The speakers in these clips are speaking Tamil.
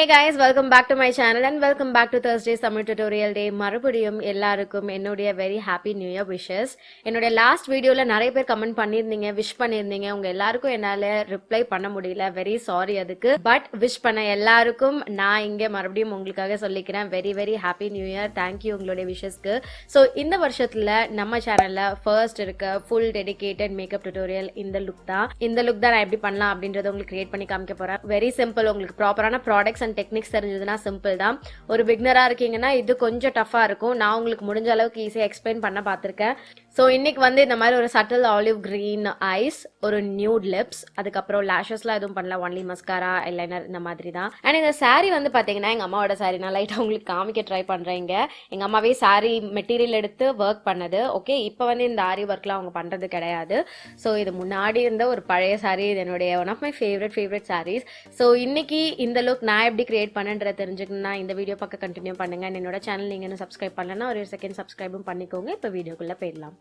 Hey guys, welcome back to my channel and welcome back to Thursday's Summer Tutorial Day. மறுபடியும் எல்லாருக்கும் என்னுடைய very happy new year wishes. என்னுடைய லாஸ்ட் வீடியோல நிறைய பேர் கமெண்ட் பண்ணிருந்தீங்க, விஷ் பண்ணிருந்தீங்க. உங்க எல்லாருக்கும் என்னால ரிப்ளை பண்ண முடியல, வெரி சாரி அதுக்கு. பட் விஷ் பண்ண எல்லாருக்கும் நான் இங்க மறுபடியும் உங்களுக்காக சொல்லிக்கிறேன், very very happy new year. Thank you உங்களுடைய விஷஸ்க்கு. ஸோ இந்த வருஷத்துல நம்ம சேனல்ல ஃபர்ஸ்ட் இருக்க ஃபுல் டெடிகேட்டட் மேக்கப் டுட்டோரியல் இந்த லுக் தான். இந்த லுக் தான் நான் எப்படி பண்ணலாம் அப்படின்றத உங்களுக்கு கிரியேட் பண்ணி காமிக்க போறேன். Very simple. உங்களுக்கு ப்ராப்பரான ப்ராடக்ட்ஸ் அண்ட் டெக்னிக்ஸ் தெரிஞ்சதுன்னா சிம்பிள் தான். ஒரு பிகினரா இருக்கீங்கன்னா இது கொஞ்சம் டஃபா இருக்கும். நான் உங்களுக்கு முடிஞ்ச அளவுக்கு ஈஸியா எக்ஸ்பிளைன் பண்ண பார்த்திருக்கேன். ஸோ இன்னைக்கு வந்து இந்த மாதிரி ஒரு சட்டில் ஆலிவ் கிரீன் ஐஸ், ஒரு நியூட் லிப்ஸ், அதுக்கப்புறம் லேஷஸ்லாம் எதுவும் பண்ணல, ஒன்லி மஸ்காரா ஐலைனர் இந்த மாதிரி தான். அண்ட் இந்த சாரீ வந்து பாத்தீங்கன்னா எங்க அம்மாவோட சாரீ. நான் லைட்டா உங்களுக்கு காமிக்க ட்ரை பண்றேங்க. எங்க அம்மாவே சாரீ மெட்டீரியல் எடுத்து ஒர்க் பண்ணது. ஓகே, இப்போ வந்து இந்த ஆரி ஒர்க்லாம் அவங்க பண்றது கிடையாது. ஸோ இது முன்னாடி இருந்த ஒரு பழைய சாரீ. இது என்னுடைய one of my favourite saris. So இன்னைக்கு இந்த லுக் நான் எப்படி கிரியேட் பண்ணுன்றத தெரிஞ்சுக்கணும்னா இந்த வீடியோ பக்கம் கண்டினியூ பண்ணுங்க. என்னோட சேனல் நீங்க இன்னும் சப்ஸ்கிரைப் பண்ணலன்னா ஒரு செகண்ட் சப்ஸ்கிரைபும் பண்ணிக்கோங்க. இப்போ வீடியோக்குள்ள போயிடலாம்.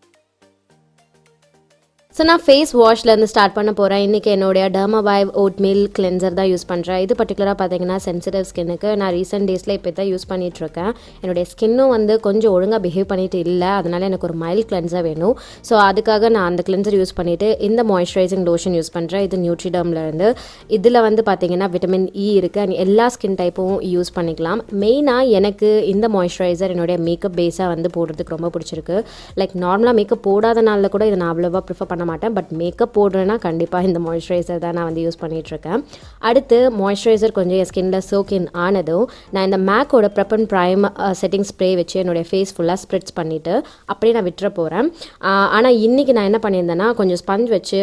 ஸோ நான் ஃபேஸ் வாஷ்லேருந்து ஸ்டார்ட் பண்ண போகிறேன். இன்றைக்கி என்னுடைய டெர்மாவைவ் ஓட்மீல் கிளென்சர் தான் யூஸ் பண்ணுறேன். இது பர்டிகுலராக பார்த்தீங்கன்னா சென்சிட்டிவ் ஸ்கின்னுக்கு நான் ரீசெண்ட் டேஸில் இப்போ தான் யூஸ் பண்ணிகிட்ருக்கேன். என்னுடைய ஸ்கின்னும் வந்து கொஞ்சம் ஒழுங்காக பிஹேவ் பண்ணிட்டு இல்லை, அதனால் எனக்கு ஒரு மைல்ட் கிளென்சர் வேணும். ஸோ அதுக்காக நான் அந்த கிளென்சர் யூஸ் பண்ணிவிட்டு இந்த மாய்ஸ்சரைசிங் லோஷன் யூஸ் பண்ணுறேன். இது நியூட்ரிடர்ம்லேருந்து. இதில் வந்து பார்த்தீங்கன்னா விட்டமின் இ இருக்குது அண்ட் எல்லா ஸ்கின் டைப்பும் யூஸ் பண்ணிக்கலாம். மெயினாக எனக்கு இந்த மாய்ஸ்சரைசர் என்னுடைய மேக்கப் பேஸாக வந்து போடுறதுக்கு ரொம்ப பிடிச்சிருக்கு. லைக் நார்மலாக மேக்கப் போடாதனால கூட இதை நான் அவ்வளோவா ப்ரிஃபர் பண்ண மாட்டேன். பட் மேக்கப் போடுறேன்னா கண்டிப்பாக இந்த மாய்ஸ்சரைசர் தான் நான் வந்து யூஸ் பண்ணிகிட்ருக்கேன். அடுத்து மாய்ஸ்சரைசர் கொஞ்சம் என் ஸ்கின்ல சோக் இன் ஆனதும் நான் இந்த மேக்கோட prep and prime setting spray வச்சு என்னுடைய ஃபேஸ் ஃபுல்லாக ஸ்ப்ரெட்ஸ் பண்ணிவிட்டு அப்படியே நான் விட்டுற போகிறேன். ஆனால் இன்றைக்கி நான் என்ன பண்ணியிருந்தேன்னா கொஞ்சம் ஸ்பஞ்ச் வச்சு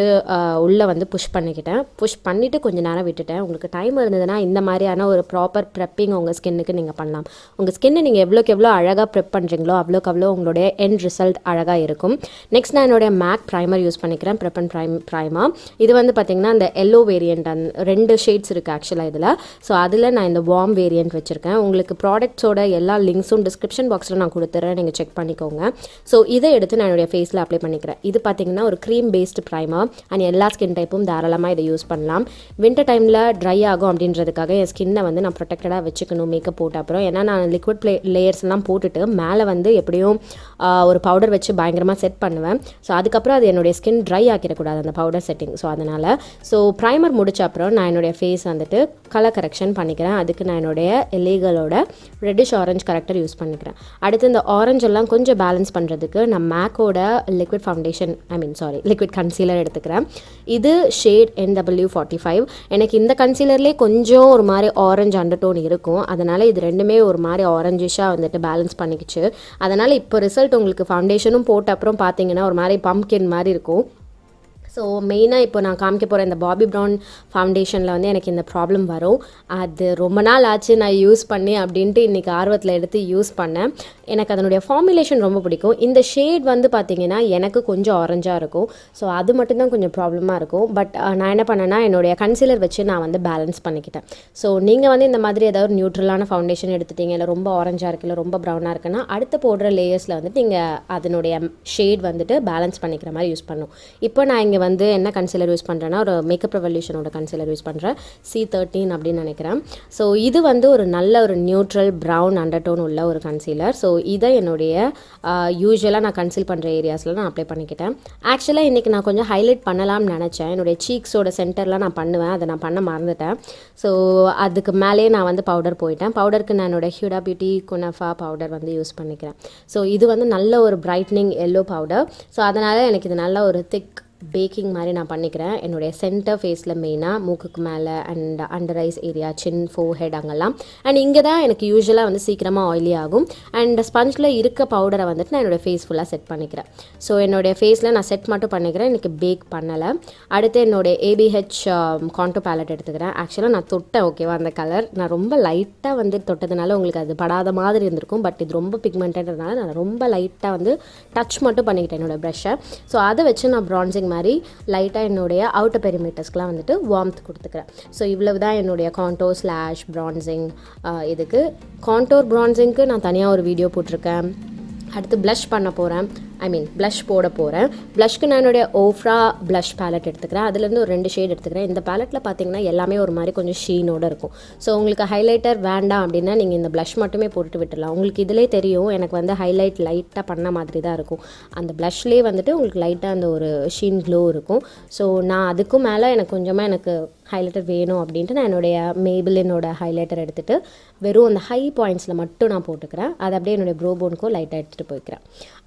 உள்ளே வந்து புஷ் பண்ணிவிட்டு கொஞ்சம் நேரம் விட்டுட்டேன். உங்களுக்கு டைம் இருந்ததுன்னா இந்த மாதிரியான ஒரு ப்ராப்பர் ப்ரெப்பிங் உங்கள் ஸ்கின்னுக்கு நீங்கள் பண்ணலாம். உங்கள் ஸ்கின்னை நீங்கள் எவ்வளோக்கு எவ்வளோ அழகாக ப்ரெப் பண்ணுறீங்களோ அவ்வளோக்கு அவ்வளோ உங்களுடைய எண்ட் ரிசல்ட் அழகாக இருக்கும். நெக்ஸ்ட் நான் என்னுடைய மேக் ப்ரைமர் யூஸ் பண்ணிக்கிறேன், ப்ரெப் அண்ட் ப்ரைமா. இது வந்து பார்த்தீங்கன்னா அந்த எல்லோ வேரியண்ட், அந்த 2 ஷேட்ஸ் இருக்குது ஆக்சுவலாக இதில். ஸோ அதில் நான் இந்த வார்ம் வேரியண்ட் வச்சுருக்கேன். உங்களுக்கு ப்ராடக்ட்ஸோட எல்லா லிங்க்ஸும் டிஸ்கிரிப்ஷன் பாக்ஸில் நான் கொடுத்துறேன், நீங்கள் செக் பண்ணிக்கோங்க. ஸோ இதை எடுத்து நான் என்னுடைய ஃபேஸில் அப்ளை பண்ணிக்கிறேன். இது பார்த்தீங்கன்னா ஒரு க்ரீம் பேஸ்டு ப்ரைமர் அண்ட் எல்லா ஸ்கின் டைப்பும் தாராளமாக இதை யூஸ் பண்ணலாம். வின்டர் டைமில் ட்ரை ஆகும் அப்படின்றதுக்காக என் ஸ்கின்னை வந்து நான் ப்ரொடெக்டடாக வச்சுக்கணும் மேக்கப் போட்ட அப்புறம். ஏன்னா நான் லிக்விட் லேயர்ஸ் எல்லாம் போட்டுட்டு மேலே வந்து எப்படியும் ஒரு பவுடர் வச்சு பயங்கரமாக செட் பண்ணுவேன். ஸோ அதுக்கப்புறம் அது என்னுடைய ஸ்கின் ட்ரை ஆக்கிடக்கூடாது அந்த பவுடர் செட்டிங். ஸோ அதனால் ப்ரைமர் முடிச்ச அப்புறம் நான் என்னுடைய ஃபேஸ் வந்துட்டு கலர் கரெக்ஷன் பண்ணிக்கிறேன். அதுக்கு நான் என்னுடைய லீகலோட ரெட்டிஷ் ஆரஞ்ச் கரெக்டர் யூஸ் பண்ணிக்கிறேன். அடுத்து இந்த ஆரஞ்செல்லாம் கொஞ்சம் பேலன்ஸ் பண்ணுறதுக்கு நான் மேக்கோட லிக்விட் கன்சீலர் எடுத்துக்கிறேன். இது ஷேட் NW45. எனக்கு இந்த கன்சீலர்லேயே கொஞ்சம் ஒரு மாதிரி ஆரஞ்சு அண்டர்டோன் இருக்கும். அதனால் இது ரெண்டுமே ஒரு மாதிரி ஆரஞ்சிஷாக வந்துட்டு பேலன்ஸ் பண்ணிக்கிச்சு. அதனால் இப்போ ரிசல்ட் உங்களுக்கு ஃபவுண்டேஷனும் போட்ட அப்புறம் பார்த்தீங்கன்னா ஒரு மாதிரி பம்ப்கின் மாதிரி இருக்கும். ஸோ மெயினாக இப்போ நான் காமிக்க போகிற இந்த பாபி ப்ரௌன் ஃபவுண்டேஷனில் வந்து எனக்கு இந்த ப்ராப்ளம் வரும். அது ரொம்ப நாள் ஆச்சு நான் யூஸ் பண்ணி அப்படின்ட்டு இன்றைக்கி ஆர்வத்தில் எடுத்து யூஸ் பண்ணேன். எனக்கு அதனுடைய ஃபார்முலேஷன் ரொம்ப பிடிக்கும். இந்த ஷேட் வந்து பார்த்திங்கன்னா எனக்கு கொஞ்சம் ஆரஞ்சாக இருக்கும். ஸோ அது மட்டும்தான் கொஞ்சம் ப்ராப்ளமாக இருக்கும். பட் நான் என்ன பண்ணேன்னா என்னுடைய கன்சீலர் வச்சு நான் வந்து பேலன்ஸ் பண்ணிக்கிட்டேன். ஸோ நீங்கள் வந்து இந்த மாதிரி ஏதாவது ஒரு நியூட்ரலான ஃபவுண்டேஷன் எடுத்துட்டீங்க, இல்லை ரொம்ப ஆரஞ்சாக இருக்குது, இல்லை ரொம்ப ப்ரௌனாக இருக்குன்னா அடுத்து போடுற லேயர்ஸில் வந்துட்டு நீங்கள் அதனுடைய ஷேட் வந்துட்டு பேலன்ஸ் பண்ணிக்கிற மாதிரி யூஸ் பண்ணணும். இப்போ நான் இங்கே வந்து என்ன கன்சீலர் யூஸ் பண்ணுறேன்னா ஒரு மேக்கப் ரெவல்யூஷனோட கன்சீலர் யூஸ் பண்ணுறேன், C13 அப்படின்னு நினைக்கிறேன். ஸோ இது வந்து ஒரு நல்ல ஒரு நியூட்ரல் ப்ரௌன் அண்டர்டோன் உள்ள ஒரு கன்சீலர். ஸோ இதை என்னுடைய யூஸ்வலாக நான் கன்சீல் பண்ணுற ஏரியாஸில் நான் அப்ளை பண்ணிக்கிட்டேன். ஆக்சுவலாக இன்றைக்கி நான் கொஞ்சம் ஹைலைட் பண்ணலாம்னு நினச்சேன். என்னுடைய சீக்ஸோட சென்டர்லாம் நான் பண்ணுவேன், அதை நான் பண்ண மறந்துட்டேன். ஸோ அதுக்கு மேலேயே நான் வந்து பவுடர் போயிட்டேன். பவுடருக்கு நான் என்னோடய ஹியூடா பியூட்டி குனஃபா பவுடர் வந்து யூஸ் பண்ணிக்கிறேன். ஸோ இது வந்து நல்ல ஒரு பிரைட்னிங் எல்லோ பவுடர். ஸோ அதனால் எனக்கு இது நல்ல ஒரு திக் பேக்கிங் மாதிரி நான் பண்ணிக்கிறேன். என்னுடைய சென்டர் ஃபேஸில் மெயினாக மூக்குக்கு மேலே and under eyes area, chin, forehead அங்கெல்லாம். அண்ட் இங்கே தான் எனக்கு யூஸ்வலாக வந்து சீக்கிரமாக ஆயிலி ஆகும். அண்ட் ஸ்பஞ்சில் இருக்க பவுடரை வந்துட்டு நான் என்னோடய ஃபேஸ் ஃபுல்லாக செட் பண்ணிக்கிறேன். ஸோ என்னுடைய ஃபேஸில் நான் செட் மட்டும் பண்ணிக்கிறேன், எனக்கு பேக் பண்ணலை. அடுத்து என்னுடைய ABH கான்டோ பேலட் எடுத்துக்கிறேன். ஆக்சுவலாக நான் தொட்டேன், ஓகேவா, அந்த கலர் நான் ரொம்ப லைட்டாக வந்து தொட்டதுனால உங்களுக்கு அது படாத மாதிரி இருந்திருக்கும். பட் இது ரொம்ப பிக்மெண்டட்னால நான் ரொம்ப லைட்டாக வந்து டச் மட்டும் பண்ணிக்கிட்டேன் என்னோடய ப்ரஷ்ஷை. ஸோ அதை வச்சு நான் ப்ரான்சிங் மாதிரி லைட்டாக என்னுடைய அவுட்டர் பெரிமீட்டர்ஸ்க்குலாம் வந்துட்டு வார்ம்த் கொடுத்துக்கிறேன். ஸோ இவ்வளவு தான் என்னுடைய கான்டோர் ஸ்லாஷ் ப்ரான்சிங். இதுக்கு கான்டோர் ப்ரான்சிங்க்கு நான் தனியாக ஒரு வீடியோ போட்டிருக்கேன். அடுத்து ப்ளஷ் பண்ண போகிறேன். ப்ளஷ் போட போகிறேன். ப்ளஷ்க்கு நான் என்னுடைய ஓஃப்ரா ப்ளஷ் பேலட் எடுத்துக்கிறேன். அதுலேருந்து ஒரு 2 ஷேட் எடுத்துக்கிறேன். இந்த பேலட்டில் பார்த்தீங்கன்னா எல்லாமே ஒரு மாதிரி கொஞ்சம் ஷீனோடு இருக்கும். ஸோ உங்களுக்கு ஹைலைட்டர் வேண்டாம் அப்படின்னா நீங்கள் இந்த ப்ளஷ் மட்டுமே போட்டுட்டு விட்டுடலாம். உங்களுக்கு இதிலே தெரியும் எனக்கு வந்து ஹைலைட் லைட்டாக பண்ண மாதிரி தான் இருக்கும். அந்த ப்ளஷ்லேயே வந்துட்டு உங்களுக்கு லைட்டாக அந்த ஒரு ஷீன் க்ளோ இருக்கும். ஸோ நான் அதுக்கும் மேலே எனக்கு ஹைலைட்டர் வேணும் அப்படின்ட்டு நான் என்னுடைய மேபிளினோட ஹைலைட்டர் எடுத்துகிட்டு வெறும் அந்த ஹை பாயிண்ட்ஸில் மட்டும் நான் போட்டுக்கிறேன். அதை அப்படியே என்னுடைய ப்ரோ போனுக்கும் லைட்டாக எடுத்துகிட்டு போய்க்கிறேன்.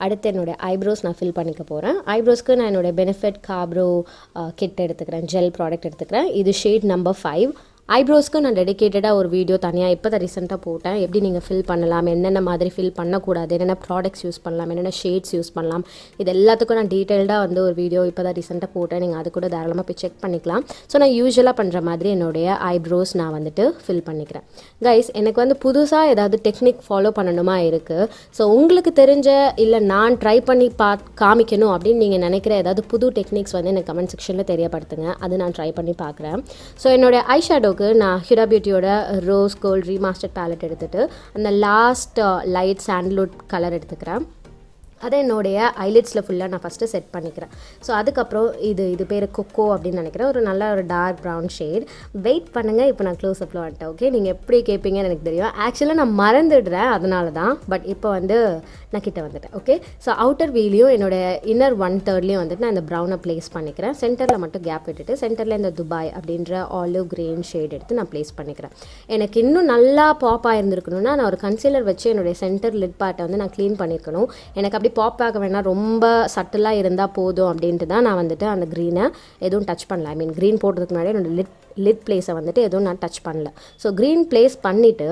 அடுத்து என்னுடைய ஐப்ரோஸ் நான் ஃபில் பண்ணிக்க போகிறேன். ஐப்ரோஸ்க்கு நான் என்னுடைய பெனிஃபிட் காப்ரோ கிட் எடுத்துக்கிறேன், ஜெல் ப்ராடக்ட் எடுத்துக்கிறேன். இது ஷேட் நம்பர் 5. ஐப்ரோஸ்க்கு நான் டெடிக்கேட்டடாக ஒரு வீடியோ தனியாக இப்போ தான் ரீசெண்டாக போட்டேன். எப்படி நீங்கள் ஃபில் பண்ணலாம், என்னென்ன மாதிரி ஃபில் பண்ணக்கூடாது, என்னென்ன ப்ராடக்ட்ஸ் யூஸ் பண்ணலாம், என்னென்ன ஷேட்ஸ் யூஸ் பண்ணலாம், இது எல்லாத்துக்கும் நான் டீட்டெயில்டாக வந்து ஒரு வீடியோ இப்போ தான் ரீசெண்டாக போட்டேன். நீங்கள் அது கூட தாராளமாக போய் செக் பண்ணிக்கலாம். ஸோ நான் யூஸ்வலாக பண்ணுற மாதிரி என்னுடைய ஐப்ரோஸ் நான் வந்துட்டு ஃபில் பண்ணிக்கிறேன். கைஸ், எனக்கு வந்து புதுசாக ஏதாவது டெக்னிக் ஃபாலோ பண்ணணுமா இருக்குது. ஸோ உங்களுக்கு தெரிஞ்ச இல்லை நான் ட்ரை பண்ணி காமிக்கணும் அப்படின்னு நீங்கள் நினைக்கிற ஏதாவது புது டெக்னிக்ஸ் வந்து எனக்கு கமெண்ட் செக்ஷனில் தெரியப்படுத்துங்க. அது நான் ட்ரை பண்ணி பார்க்குறேன். ஸோ என்னுடைய ஐ ஷேடோக்கு நான் ஹுடா பியூட்டியோட ரோஸ் கோல்ட் ரீமாஸ்டர்ட் பேலட் எடுத்துகிட்டு அந்த லாஸ்ட் லைட் சாண்டல்வுட் கலர் எடுத்துக்கிறேன். அதை என்னுடைய ஐலிட்ஸில் ஃபுல்லாக நான் ஃபஸ்ட்டு செட் பண்ணிக்கிறேன். ஸோ அதுக்கப்புறம் இது பேர் கொக்கோ அப்படின்னு நினைக்கிறேன். ஒரு நல்ல ஒரு டார்க் ப்ரௌன் ஷேட். வெயிட் பண்ணுங்கள், இப்போ நான் க்ளோஸ் அப்பில் வந்துட்டேன். ஓகே, நீங்கள் எப்படி கேட்பீங்கன்னு எனக்கு தெரியும். ஆக்சுவலாக நான் மறந்துடுறேன், அதனால தான். பட் இப்போ வந்து நான் கிட்ட வந்துட்டேன். ஓகே, ஸோ அவுட்டர் வீலையும் என்னோடய இன்னர் 1/3லையும் வந்துட்டு நான் இந்த ப்ரௌனை ப்ளேஸ் பண்ணிக்கிறேன். சென்டரில் மட்டும் கேப் விட்டுட்டு சென்டரில் இந்த துபாய் அப்படின்ற ஆலிவ் கிரீன் ஷேட் எடுத்து நான் ப்ளேஸ் பண்ணிக்கிறேன். எனக்கு இன்னும் நல்லா பாப் ஆகிருந்துருக்கணும்னா நான் ஒரு கன்சீலர் வச்சு என்னுடைய சென்டர் லிட் பார்ட்டை வந்து நான் க்ளீன் பண்ணியிருக்கணும். எனக்கு அப்படி பாப் ஆக வேணாம், ரொம்ப சட்டிலாக இருந்தால் போதும் அப்படின்ட்டு தான் நான் வந்துட்டு அந்த க்ரீனை எதுவும் டச் பண்ணல. க்ரீன் போட்டதுக்கு முன்னாடி என்னோடய லிட் பிளேஸை வந்துட்டு எதுவும் நான் டச் பண்ணல. ஸோ க்ரீன் பிளேஸ் பண்ணிவிட்டு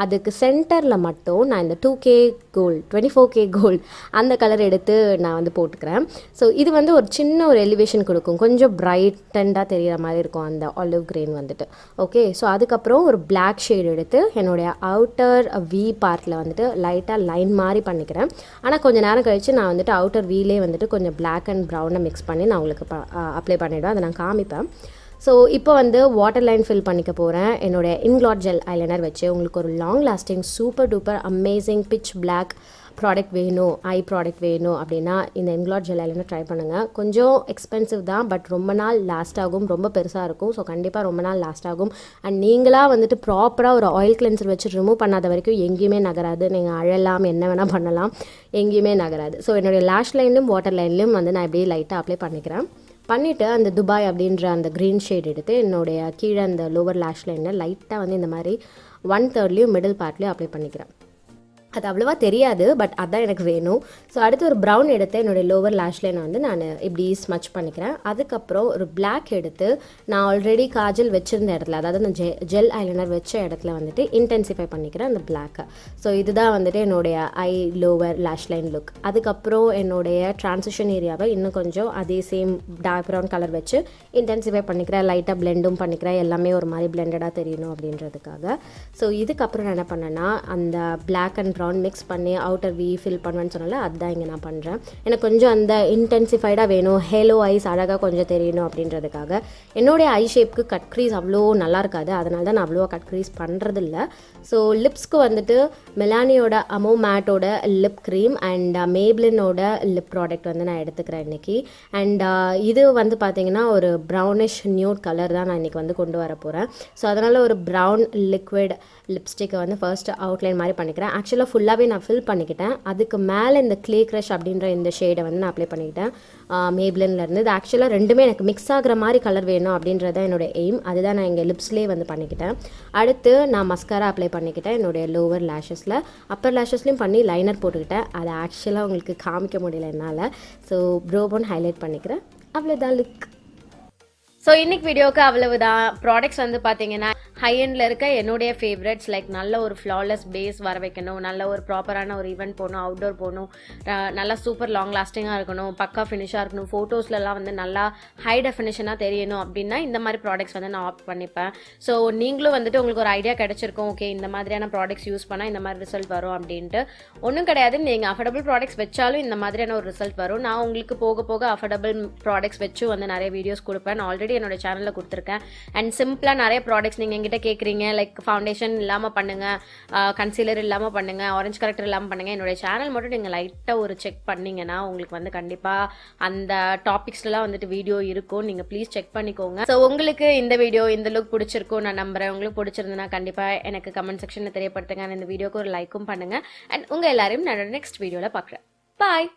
அதுக்கு சென்டரில் மட்டும் நான் இந்த 2K கோல்டு 24K கோல்டு அந்த கலர் எடுத்து நான் வந்து போட்டுக்கிறேன். ஸோ இது வந்து ஒரு சின்ன ஒரு எலிவேஷன் கொடுக்கும், கொஞ்சம் பிரைட்டண்டாக தெரிகிற மாதிரி இருக்கும் அந்த ஆலிவ் கிரீன் வந்துட்டு. ஓகே, ஸோ அதுக்கப்புறம் ஒரு பிளாக் ஷேட் எடுத்து என்னுடைய அவுட்டர் வி பார்ட்டில் வந்துட்டு லைட்டாக லைன் மாதிரி பண்ணிக்கிறேன். ஆனால் கொஞ்சம் நேரம் கழித்து நான் வந்துட்டு அவுட்டர் வீலே வந்துட்டு கொஞ்சம் பிளாக் அண்ட் ப்ரௌனை மிக்ஸ் பண்ணி நான் உங்களுக்கு அப்ளை பண்ணிவிடுவேன். அதை நான் காமிப்பேன். ஸோ இப்போ வந்து வாட்டர் லைன் ஃபில் பண்ணிக்க போகிறேன். என்னோடய இன்க்ளாட் ஜெல் ஐலைனர் வச்சு உங்களுக்கு ஒரு long lasting super duper amazing pitch black product வேணும், ஐ ப்ராடக்ட் வேணும் அப்படின்னா இந்த இன்க்ளாட் ஜெல் ஐலைனர் ட்ரை பண்ணுங்கள். கொஞ்சம் எக்ஸ்பென்சிவ் தான், பட் ரொம்ப நாள் லாஸ்ட் ஆகும், ரொம்ப பெருசாக இருக்கும். ஸோ கண்டிப்பாக ரொம்ப நாள் லாஸ்ட் ஆகும். அண்ட் நீங்களாக வந்துட்டு ப்ராப்பராக ஒரு ஆயில் கிளென்சர் வச்சு ரிமூவ் பண்ணாத வரைக்கும் எங்கேயுமே நகராது. நீங்கள் அழலாம், என்ன வேணால் பண்ணலாம், எங்கேயுமே நகராது. ஸோ என்னுடைய லாஷ் லைன்லையும் வாட்டர் லைன்லையும் வந்து நான் இப்படியே லைட்டாக அப்ளை பண்ணிக்கிறேன். பண்ணிவிட்டு அந்த துபாய் அப்படின்ற அந்த க்ரீன் ஷேட் எடுத்து என்னுடைய கீழே அந்த லோவர் லேஷ் லைனில் லைட்டாக வந்து இந்த மாதிரி 1/3லையும் மிடில் பார்ட்லேயும் அப்ளை பண்ணிக்கிறேன். அது அவ்வளோவா தெரியாது, பட் அதான் எனக்கு வேணும். ஸோ அடுத்து ஒரு ப்ரௌன் எடுத்து என்னுடைய லோவர் லேஷ் லைனை வந்து நான் இப்படி ஸ்மச் பண்ணிக்கிறேன். அதுக்கப்புறம் ஒரு பிளாக் எடுத்து நான் ஆல்ரெடி காஜல் வச்சுருந்த இடத்துல, அதாவது அந்த ஜெல் ஐலைனர் வச்ச இடத்துல வந்துட்டு இன்டென்சிஃபை பண்ணிக்கிறேன் அந்த பிளாக்கை. ஸோ இதுதான் வந்துட்டு என்னுடைய ஐ லோவர் லேஷ் லைன் லுக். அதுக்கப்புறம் என்னுடைய ட்ரான்சிஷன் ஏரியாவை இன்னும் கொஞ்சம் அதே சேம் டார்க் ப்ரௌன் கலர் வச்சு இன்டென்சிஃபை பண்ணிக்கிறேன். லைட்டாக பிளெண்டும் பண்ணிக்கிறேன், எல்லாமே ஒரு மாதிரி பிளெண்டடாக தெரியணும் அப்படின்றதுக்காக. ஸோ இதுக்கப்புறம் நான் என்ன பண்ணேன்னா அந்த பிளாக் அண்ட் மிக்ஸ் பண்ணி அவுட்டர் வி ஃபில் பண்ணுவேன்னு சொன்னால அதுதான் இங்கே நான் பண்ணுறேன். எனக்கு கொஞ்சம் அந்த இன்டென்சிஃபைடாக வேணும், ஹேலோ ஐஸ் அழகாக கொஞ்சம் தெரியணும் அப்படின்றதுக்காக. என்னுடைய ஐ ஷேப்க்கு கட் க்ரீஸ் அவ்வளோ நல்லா இருக்காது, அதனால தான் நான் அவ்வளோ கட் க்ரீஸ் பண்ணுறதில்ல. ஸோ லிப்ஸ்க்கு வந்துட்டு மிலானியோட அமோ மேட்டோட லிப் க்ரீம் அண்ட் மேப்ளினோட லிப் ப்ராடக்ட் வந்து நான் எடுத்துக்கிறேன் இன்றைக்கி. அண்ட் இது வந்து பார்த்திங்கன்னா ஒரு ப்ரௌனிஷ் நியூட் கலர் தான் நான் இன்றைக்கி வந்து கொண்டு வர போகிறேன். ஸோ அதனால் ஒரு ப்ரௌன் லிக்விட் லிப்ஸ்டிக்கை வந்து ஃபர்ஸ்ட்டு அவுட்லைன் மாதிரி பண்ணிக்கிறேன். ஆக்சுவலாக ஃபுல்லாகவே நான் ஃபில் பண்ணிக்கிட்டேன். அதுக்கு மேலே இந்த க்ளே க்ரஷ் அப்படின்ற இந்த ஷேடை வந்து நான் அப்ளை பண்ணிக்கிட்டேன் மேப்ளின்லேருந்து. இது ஆக்சுவலாக ரெண்டுமே எனக்கு மிக்ஸ் ஆகிற மாதிரி கலர் வேணும் அப்படின்றது தான் என்னோடய எய்ம். அதுதான் நான் இங்கே லிப்ஸ்லேயே வந்து பண்ணிக்கிட்டேன். அடுத்து நான் மஸ்காரா அப்ளை பண்ணிக்கிட்டேன் என்னுடைய லோவர் லேஷஸில். அப்பர் லேஷஸ்லையும் பண்ணி லைனர் போட்டுக்கிட்டேன். அதை ஆக்சுவலாக உங்களுக்கு காமிக்க முடியல என்னால். ஸோ ப்ரோபோன் ஹைலைட் பண்ணிக்கிறேன். அவ்வளோதான் லுக். ஸோ இன்றைக்கி வீடியோவுக்கு அவ்வளவுதான். ப்ராடக்ட்ஸ் வந்து பார்த்தீங்கன்னா ஹை எண்டில் இருக்க என்னுடைய ஃபேவரட்ஸ், லைக் நல்ல ஒரு ஃப்ளாலெஸ் பேஸ் வர வைக்கணும், நல்ல ஒரு ப்ராப்பரான ஒரு ஈவெண்ட் போகணும், அவுட்டோர் போகணும், நல்லா சூப்பர் லாங் லாஸ்டிங்காக இருக்கணும், பக்கா ஃபினிஷாக இருக்கணும், ஃபோட்டோஸ்லலாம் வந்து நல்லா ஹை டெஃபினிஷனாக தெரியணும் அப்படின்னா இந்த மாதிரி ப்ராடக்ட்ஸ் வந்து நான் ஆப்ட் பண்ணிப்பேன். ஸோ நீங்களும் வந்துட்டு உங்களுக்கு ஒரு ஐடியா கிடச்சிருக்கும், ஓகே இந்த மாதிரியான ப்ராடக்ட்ஸ் யூஸ் பண்ணால் இந்த மாதிரி ரிசல்ட் வரும் அப்படின்ட்டு. ஒன்றும் கிடையாது, நீங்கள் அஃபோர்டபுள் ப்ராடக்ட்ஸ் வச்சாலும் இந்த மாதிரியான ஒரு ரிசல்ட் வரும். நான் உங்களுக்கு போக போக அஃபோர்டபுள் ப்ராடக்ட்ஸ் வச்சு வந்து நிறைய வீடியோஸ் கொடுப்பேன். ஆல்ரெடி ஆல்ரெடி என்னோட சேனலில் கொடுத்துருக்கேன். அண்ட் சிம்பிளாக நிறைய ப்ராடக்ட்ஸ் நீங்கள் எங்கிட்ட கேட்குறீங்க, லைக் ஃபவுண்டேஷன் இல்லாமல் பண்ணுங்கள், கன்சீலர் இல்லாமல் பண்ணுங்கள், ஆரஞ்ச் கரெக்டர் இல்லாமல் பண்ணுங்கள். என்னோட சேனல் மட்டும் நீங்கள் லைட்டாக ஒரு செக் பண்ணிங்கன்னா உங்களுக்கு வந்து கண்டிப்பாக அந்த டாபிக்ஸ்லாம் வந்துட்டு வீடியோ இருக்கும். நீங்கள் ப்ளீஸ் செக் பண்ணிக்கோங்க. ஸோ உங்களுக்கு இந்த வீடியோ இந்த லுக் பிடிச்சிருக்கும் நான் நம்புகிறேன். உங்களுக்கு பிடிச்சிருந்ததுன்னா கண்டிப்பாக எனக்கு கமெண்ட் செக்ஷனில் தெரியப்படுத்துங்க. இந்த வீடியோக்கு ஒரு லைக்கும் பண்ணுங்கள். அண்ட் உங்கள் எல்லாரையும் நான் நெக்ஸ்ட் வீடியோவில் பார்க்குறேன். பாய்.